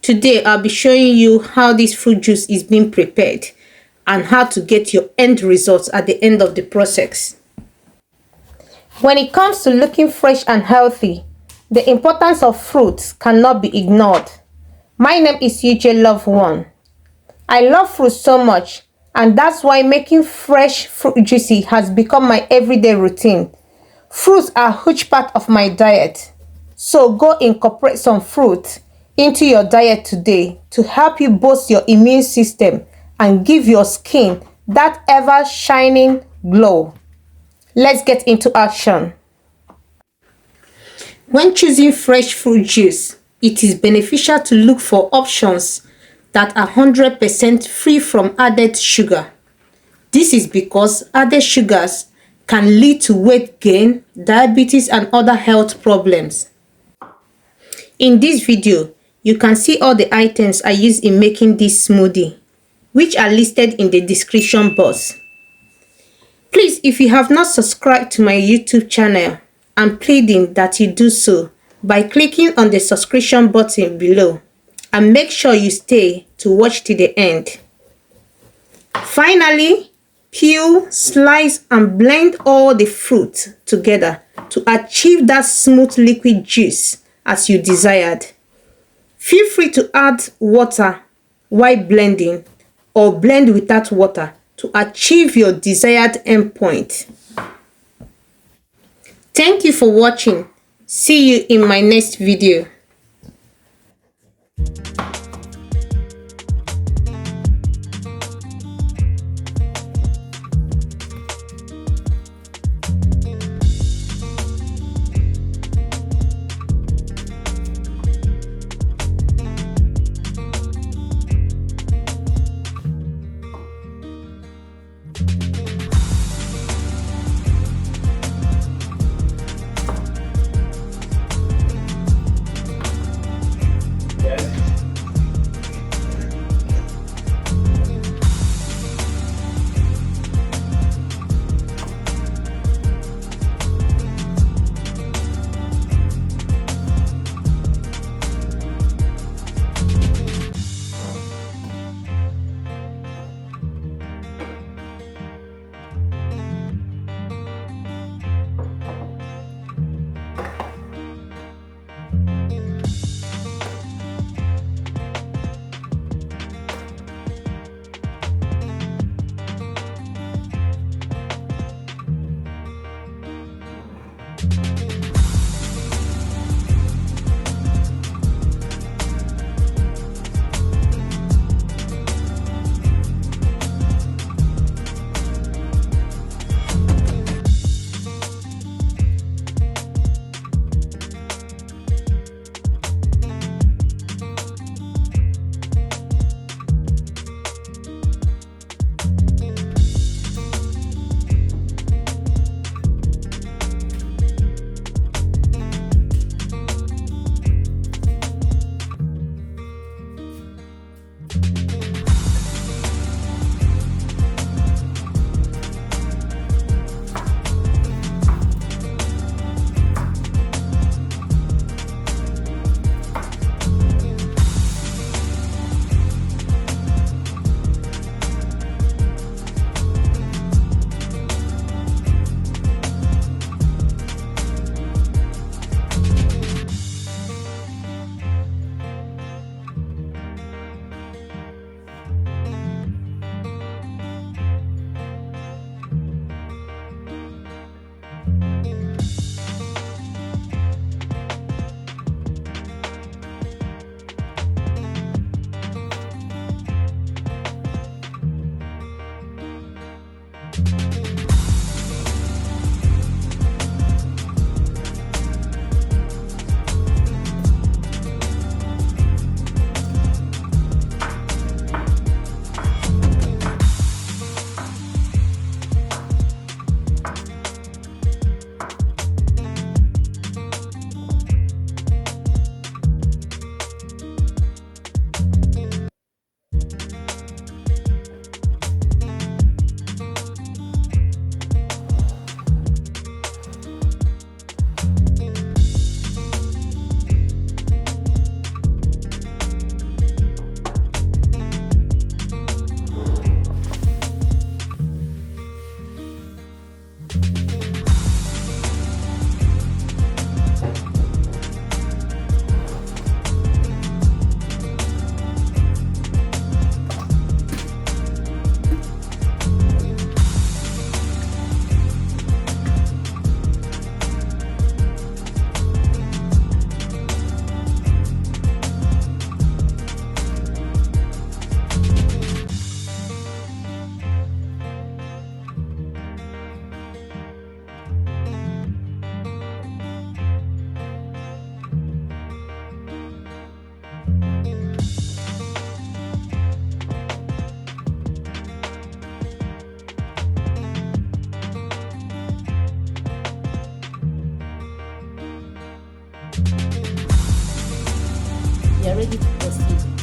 Today I'll be showing you how this fruit juice is being prepared and how to get your end results at the end of the process. When it comes to looking fresh and healthy, the importance of fruits cannot be ignored. My name is UJ Love One. I love fruit so much, and that's why making fresh fruit juice has become my everyday routine. Fruits are a huge part of my diet, so go incorporate some fruit into your diet today to help you boost your immune system and give your skin that ever shining glow. Let's get into action. When choosing fresh fruit juice, it is beneficial to look for options that are 100% free from added sugar. This is because added sugars can lead to weight gain, diabetes, and other health problems. In this video, you can see all the items I use in making this smoothie, which are listed in the description box. Please, if you have not subscribed to my YouTube channel, I'm pleading that you do so by clicking on the subscription button below, and make sure you stay to watch to the end. Finally, peel, slice, and blend all the fruit together to achieve that smooth liquid juice as you desired. Feel free to add water while blending or blend without water to achieve your desired endpoint. Thank you for watching. See you in my next video. ready to proceed.